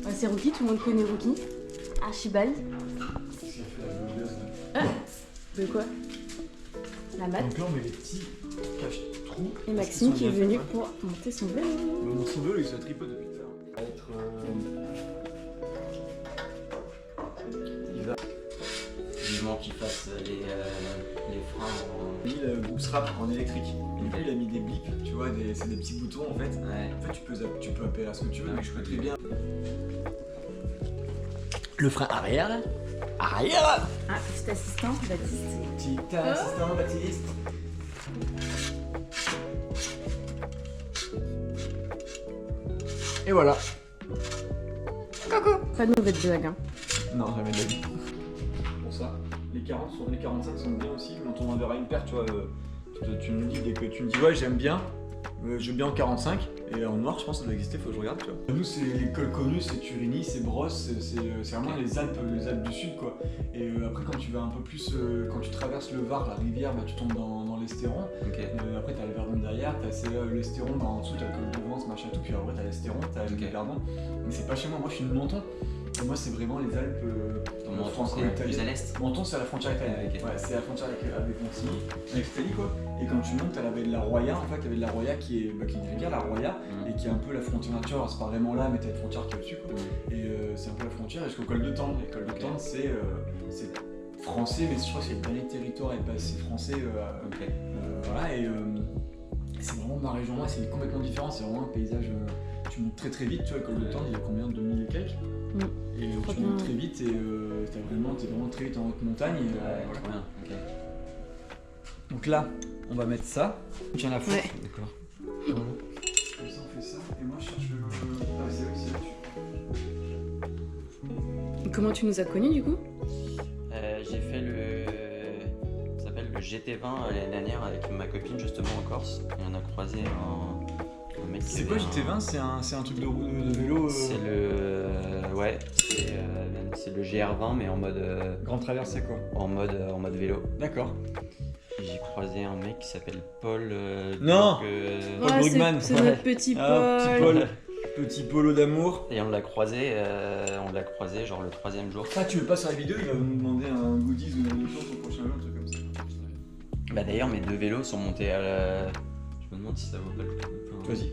C'est Rookie, tout le monde connaît Rookie. Archibald. De quoi? La mat. Donc là on met les petits cache-trous. Et Maxime qui est venu pour monter son vélo. Son vélo il se tripote depuis tout à l'heure. Il va vivement qu'il fasse les freins en... Il a mis le boost rap en électrique. Et là il a mis des blips, tu vois, c'est des petits boutons en fait. Ouais. En fait tu peux appeler à ce que tu veux, mais je peux très bien. Le frein arrière. Arrière. Ah, petit assistant, Baptiste. Petit assistant Baptiste. Et voilà. Coucou. Pas de mauvaise blague, hein. Non, jamais de la vie. Pour ça, les 45 sont bien aussi, mais on verra une paire, tu vois. Tu me dis dès que tu me dis ouais j'aime bien, je veux bien en 45, et en noir je pense que ça doit exister, faut que je regarde, tu vois. Nous c'est l'école connue, c'est Turini, c'est Brosse, c'est vraiment les Alpes du Sud quoi. Et après quand tu vas un peu plus, quand tu traverses le Var, la rivière, bah, tu tombes dans l'Estéron. Okay. Après t'as le Verdon derrière, t'as l'Estéron, bah, en dessous t'as le col de Vence, machin tout, puis après t'as l'Estéron, t'as le Verdon. Mais c'est pas chez moi, moi je suis de Menton. Et moi c'est vraiment les Alpes Menton c'est plus à l'est. Menton c'est à la frontière italienne. Okay. Ouais, c'est à la frontière avec Montigny, avec l'Italie quoi. Et quand tu montes, t'as la baie de la Roya, en fait, la baie de la Roya qui est une rivière, la Roya, et qui est un peu la frontière naturelle. Alors, c'est pas vraiment là, mais t'as une frontière qui est au-dessus quoi. Et c'est un peu la frontière jusqu'au col de Tende. Et le col de Tende c'est français, mais je crois que c'est le dernier territoire et c'est français. Voilà, et c'est vraiment ma région, moi c'est complètement différent, c'est vraiment un paysage. Tu montes très vite, tu vois, le col de Tende il y a combien, 2000 et quelques. Et tu montes très vite et t'es vraiment très vite en haute montagne. Et, voilà. Bien. Okay. Donc là, on va mettre ça. Tiens la foutre. Ouais. D'accord. Voilà. Comme ça on fait ça, et moi je cherche le... c'est là-dessus. Comment tu nous as connus du coup? J'ai fait ça s'appelle le GT20 l'année dernière avec ma copine justement en Corse. Et on a croisé un mec qui C'est avait quoi GT20? C'est un truc de vélo C'est le... Ouais, c'est le GR20 mais en mode... Grand traversée quoi. En mode vélo. D'accord. J'ai croisé un mec qui s'appelle Paul... Non donc, Paul Brugman. C'est notre petit Paul. Petit Paul. Petit polo d'amour. Et on l'a croisé genre le 3e jour. Ah tu veux pas sur la vidéo, il va nous demander un goodies ou une chose au prochain jour, un truc comme ça. Bah d'ailleurs mes 2 vélos sont montés à la... Je me demande si ça vaut pas le coup. Enfin, Vas-y.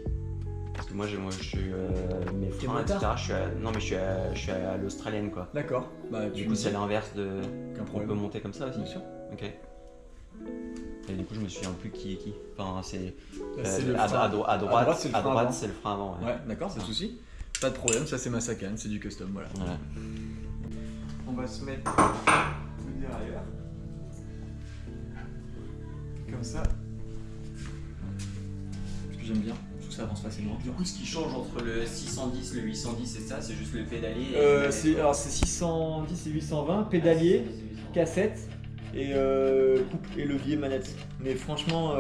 parce que moi je suis... mes T'es freins, etc. motard Non mais je suis à l'australienne quoi. D'accord. Bah Du coup c'est l'inverse de... Aucun On problème. peut monter comme ça aussi. Bien sûr. Ok. Et du coup je me souviens plus qui est qui. Enfin c'est... C'est le à frein. droite c'est le frein avant. c'est le frein avant. Ouais, d'accord, pas de soucis. Pas de problème, ça c'est ma Sakane, c'est du custom, voilà. On va se mettre le derrière. Comme ça. Parce que j'aime bien, je trouve que ça avance facilement. Du coup ce qui change entre le 610, le 810 et ça, c'est juste le pédalier. Alors c'est 610 et 820, pédalier, cassette et coupe et levier manette. Mais franchement,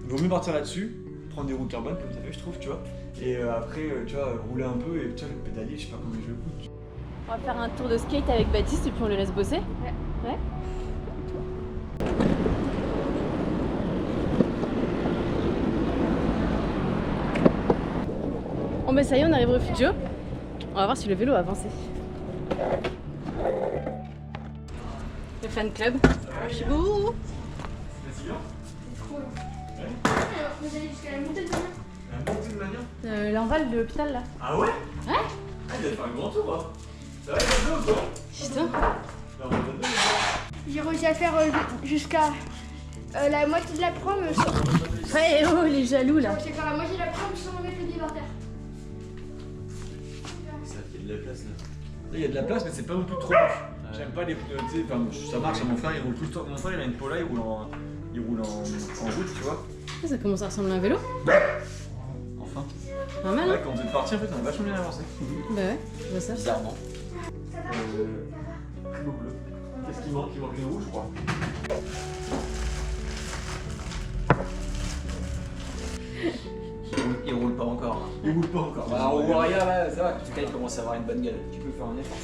vaut mieux partir là-dessus, prendre des roues carbone comme ça fait, je trouve, tu vois. Et après, tu vois, rouler un peu et tu vois, le pédalier, je sais pas combien je le coûte. On va faire un tour de skate avec Baptiste et puis on le laisse bosser. Ouais. Bon bah ça y est, on arrive au Refugio. On va voir si le vélo a avancé. Le fan club. Chibou. Vous allez jusqu'à la montée de Mania. La montée de Mania. L'enval de l'hôpital là. Ah ouais? Ouais. Ah, il a fait un grand tour, hein. Ça va, il va bien ou quoi? Putain. J'ai réussi à faire jusqu'à la moitié de la prom sans... Ouais, oh les jaloux là. J'ai faire la moitié de la prom sans mettre le pied par terre. Ça fait de la place là. Là, il y a de la place, mais c'est pas non plus trop moche. J'aime pas les. Tu sais, enfin, ça marche, mon frère il roule tout le temps. Mon frère il a une Pola, il roule en route, tu vois. Ça commence à ressembler à un vélo. Enfin. Pas mal Ouais, hein. quand vous êtes parti, en fait, on a vachement bien avancé. Bah ouais, je vois ça. Bizarrement. Club bleu. Qu'est-ce qu'il manque? Il manque une roue, je crois. Il roule pas encore. Hein. Il roule pas encore. Bah, en roue arrière, là, ça va. En tout cas, il commence à avoir une bonne gueule. Tu peux faire un effort.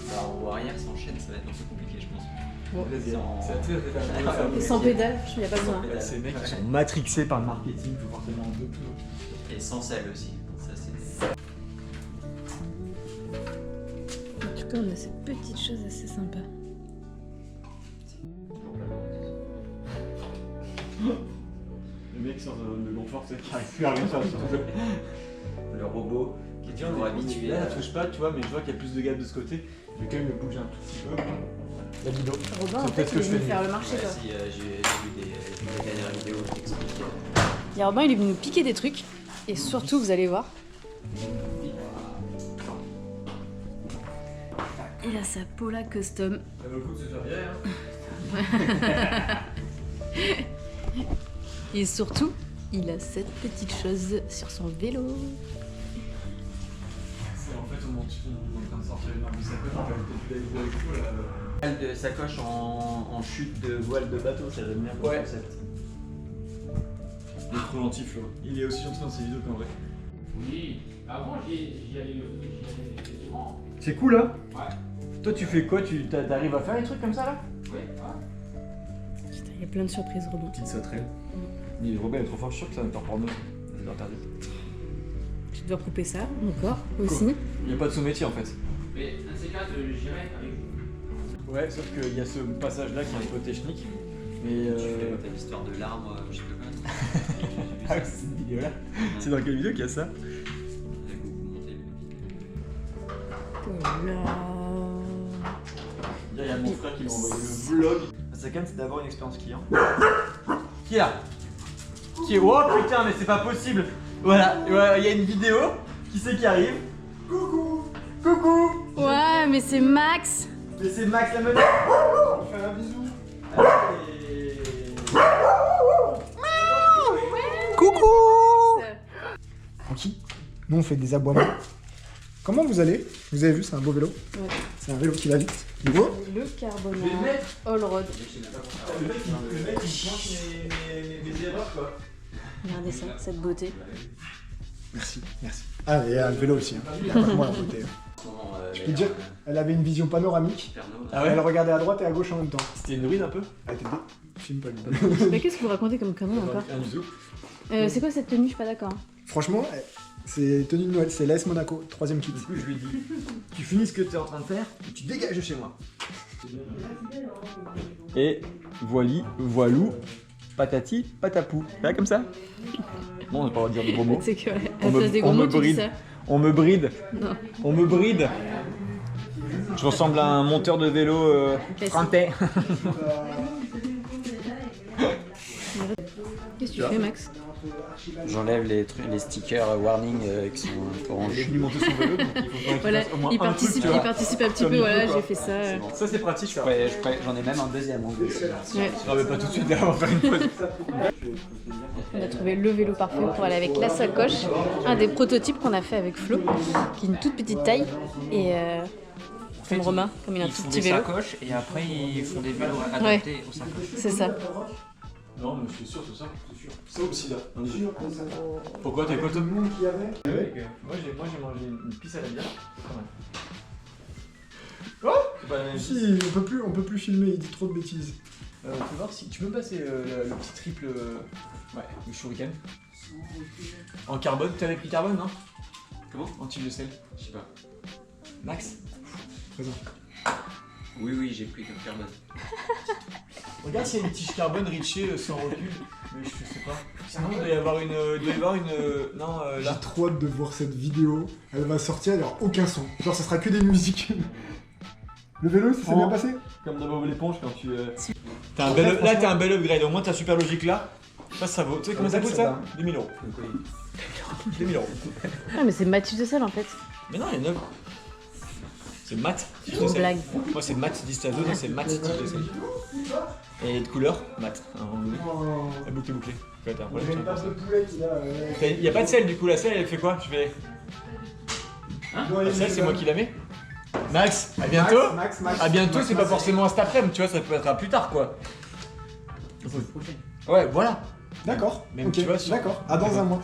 Bah, en roue arrière sans chaîne ça va être un peu compliqué je pense. Bon. Vas-y, Sans- c'est Sans pédale, il n'y a pas besoin. Ces mecs qui sont matrixés par le marketing, faut forcément un peu tout. Et sans selle aussi. Ça c'est... Surtout, on a cette petite chose assez sympa. Le mec sort de confort, c'est qui arrive plus à rien faire. Le robot qui est toujours habitué. Là, elle touche pas, tu vois, mais je vois qu'il y a plus de gaz de ce côté. Je vais quand même le bouger un tout petit peu. La vidéo. Robin, en C'est fait, peut-être ce il que est je venu fais faire mieux. le marché, quoi. Si, j'ai vu des dernières vidéos qui expliquent. Il y a Robin, il est venu nous piquer des trucs. Et surtout, vous allez voir. Il a sa Paula Custom. Ça vaut le coup de se faire virer, hein. Et surtout, il a cette petite chose sur son vélo. C'est en fait, on est en train de sortir une arme de sacoche, on peut peut-être la vidéo avec vous là. Voile de sacoche en chute de voile de bateau, ça j'aime bien comme Ouais. concept. Il est trop gentil, Flo. Il est aussi gentil dans ses vidéos qu'en vrai. Oui, avant j'y allais souvent. C'est cool, là. Ouais. Toi, tu fais quoi? Tu t'arrives à faire des trucs comme ça, là? Oui, ouais. Putain, il y a plein de surprises, Robin. Petite sauterelle. Mais Robin est trop fort, je suis sûr que ça va faire porno. C'est interdit. Tu dois couper ça, encore, aussi. Il n'y a pas de sous-métier, en fait. Mais un de ces quatre, j'irai avec vous. Ouais, sauf qu'il y a ce passage-là qui est un peu technique. Mais Tu fais l'histoire de l'arbre, je sais pas quoi. Ah, c'est cette vidéo-là. C'est dans quelle vidéo qu'il y a ça? J'ai beaucoup monté le Voilà. Il y a mon frère qui m'a envoyé le vlog. Ça quand même, c'est d'avoir une expérience client. Qui est là? Qui est. Oh putain, mais c'est pas possible! Voilà, il y a une vidéo. Qui c'est qui arrive? Coucou! Coucou! Ouais, mais c'est Max. Mais c'est Max la menace! On fait un bisou! Allez. Coucou! Tranquille. Nous on fait des aboiements. Comment vous allez? Vous avez vu, c'est un beau vélo. Ouais. C'est un vélo qui va vite. Nouveau. Le carbone all road. Le mec il me pointe mes erreurs quoi. Regardez ça, cette beauté. Merci, merci. Ah, et un vélo aussi. Hein. Il y a pas que moi la beauté. Je peux te dire, elle avait une vision panoramique. Ah Elle regardait à droite et à gauche en même temps. C'était une ruine un peu? Ah, t'es filme pas lui. Mais qu'est-ce que vous racontez comme conneries encore? Un bisou. C'est quoi cette tenue? Je suis pas d'accord. Franchement, c'est tenue de Noël, c'est l'AS Monaco, 3ème kit. Du coup, je lui ai dit, tu finis ce que tu es en train de faire, et tu dégages de chez moi. Et voilou, patati, patapou. Là, comme ça? Non, on n'a pas le droit de dire de gros mots. C'est que, à On la me- place des on gros me mots, tu dis bride. ça. On me bride. Non. On me bride. Je ressemble à un monteur de vélo français. Qu'est-ce que tu fais, Max? J'enlève les stickers warning qui sont orange. Il est venu monter son vélo, donc il faut qu'il Voilà, fasse au moins il un truc, participe, tu vois. un petit Comme peu, il voilà, faut, j'ai quoi. fait ça. Ça, c'est pratique. Ça. J'en ai même un deuxième en plus. Ouais. Ah, mais pas tout de suite, là, on va faire une pause. On a trouvé le vélo parfait pour aller avec la sacoche. Un des prototypes qu'on a fait avec Flo, qui est une toute petite taille. Et comme Romain, comme il a un Ils tout font petit des vélo. sacoches et après ils font des vélos adaptés aux sacoches. C'est ça. Non, mais je suis sûr, c'est ça. C'est sûr. Ça aussi, là. Pourquoi t'as quoi, toi? Moi, j'ai mangé une pisse à la bière. C'est pas mal. Oh, c'est pas la même chose. Si, on peut plus filmer, il dit trop de bêtises. Faut voir si tu peux me passer le petit triple. Ouais, le shuriken. En carbone, tu avais pris carbone, non? Comment? En tige de sel. Je sais pas. Max? Présent. Oui, j'ai pris comme carbone. Regarde s'il y a une tige carbone Ritchie sans recul. Mais je sais pas. Sinon, il doit y avoir une. Non, J'ai là. trop hâte de voir cette vidéo. Elle va sortir, il n'y aura aucun son. Genre, ça sera que des musiques. Le vélo, ça s'est bien passé? Comme dans Bob l'éponge quand tu. T'as un bel, là, t'as un bel upgrade. Au moins, t'as super logique là. Ça vaut. Tu sais combien ça coûte ça? 2000 €. 2000 €. Ah, mais c'est Mathis de sel en fait. Mais non, il y a 9. C'est mat. tige de Une sel. blague. Moi, c'est mat distado, non, c'est mat tige de sel. Et de couleur, mat. La boucle est bouclée. Ouais, t'as un problème, tiens, de poulet qui a. Il y a pas de sel du coup, la sel elle fait quoi? Je fais. La sel, c'est moi qui la mets. Max, à bientôt. Max. À bientôt, c'est pas forcément cet après-midi, tu vois, ça peut être à plus tard quoi. Ouais, voilà. D'accord. Même Ok, tu vois, sur- d'accord. À dans un mois.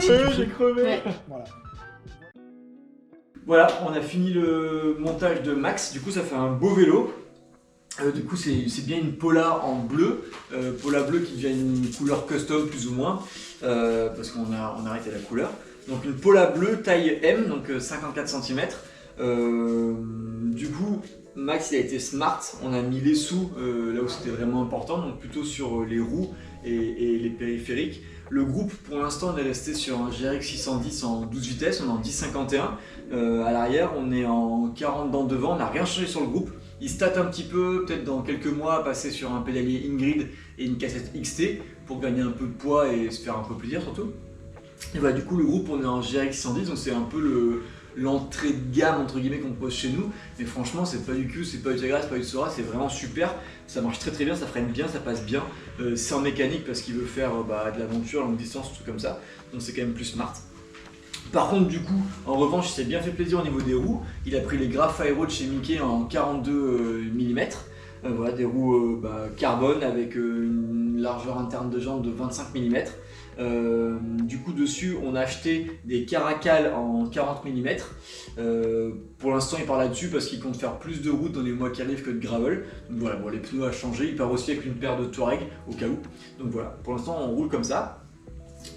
J'ai crevé. Ouais. Voilà. Voilà, on a fini le montage de Max, du coup ça fait un beau vélo. Du coup c'est bien une Pola en bleu, Pola bleu qui devient une couleur custom plus ou moins, parce qu'on a arrêté la couleur. Donc une Pola bleue taille M, donc 54 cm, Du coup, Max il a été smart, on a mis les sous là où c'était vraiment important, donc plutôt sur les roues et les périphériques. Le groupe pour l'instant on est resté sur un GRX 610 en 12 vitesses, on est en 10-51. À l'arrière on est en 40 dans devant, on n'a rien changé sur le groupe. Il se tâte un petit peu, peut-être dans quelques mois passer sur un pédalier Ingrid et une cassette XT pour gagner un peu de poids et se faire un peu plaisir surtout. Et voilà, du coup le groupe on est en GRX 610, donc c'est un peu l'entrée de gamme entre guillemets qu'on pose chez nous, mais franchement c'est pas du Q, c'est pas du Tegra, c'est pas du Sora, c'est vraiment super, ça marche très très bien, ça freine bien, ça passe bien, c'est en mécanique parce qu'il veut faire de l'aventure, longue distance, tout comme ça, donc c'est quand même plus smart. Par contre du coup, en revanche il s'est bien fait plaisir au niveau des roues, il a pris les Graph Aero de chez Mickey en 42 mm, voilà, des roues carbone avec une largeur interne de jambe de 25 mm. Du coup dessus on a acheté des Caracal en 40 mm. Pour l'instant il part là-dessus parce qu'il compte faire plus de route dans les mois qui arrivent que de gravel. Donc voilà, bon, les pneus à changer, il part aussi avec une paire de Touareg au cas où. Donc voilà, pour l'instant on roule comme ça.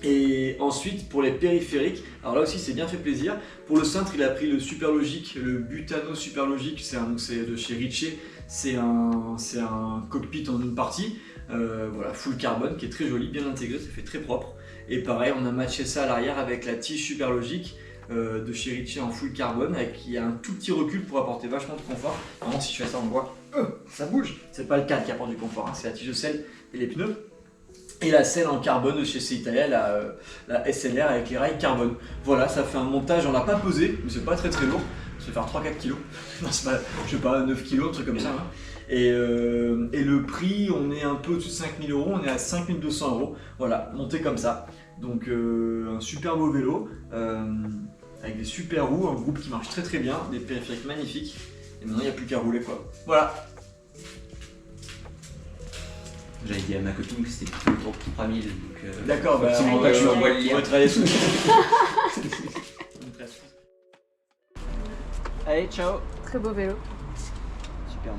Et ensuite pour les périphériques, alors là aussi c'est bien fait plaisir. Pour le cintre il a pris le Superlogic, le Butano Superlogic, c'est de chez Ritchey, c'est un cockpit en une partie. Voilà, full carbone qui est très joli, bien intégré, ça fait très propre. Et pareil, on a matché ça à l'arrière avec la tige Superlogic de chez Ritchey en full carbone, il y a un tout petit recul pour apporter vachement de confort. Vraiment, si je fais ça, on voit, ça bouge. C'est pas le cadre qui apporte du confort, hein, c'est la tige de selle et les pneus. Et la selle en carbone de chez Seitalia, la SLR avec les rails carbone. Voilà, ça fait un montage, on l'a pas pesé, mais c'est pas très lourd. Ça fait faire 3-4 kg. Non, c'est pas, je sais pas, 9 kg, un truc comme ça. Hein. Et le prix, on est un peu au-dessus de 5 000 €, on est à 5 200 €. Voilà, monté comme ça. Donc un super beau vélo, avec des super roues, un groupe qui marche très très bien, des périphériques magnifiques. Et maintenant, il n'y a plus qu'à rouler quoi. Voilà. J'avais dit à ma copine que c'était plutôt autour de 3000, donc... D'accord, bah je lui envoie le lien. on va travailler dessus. Allez, ciao. Très beau vélo. Super.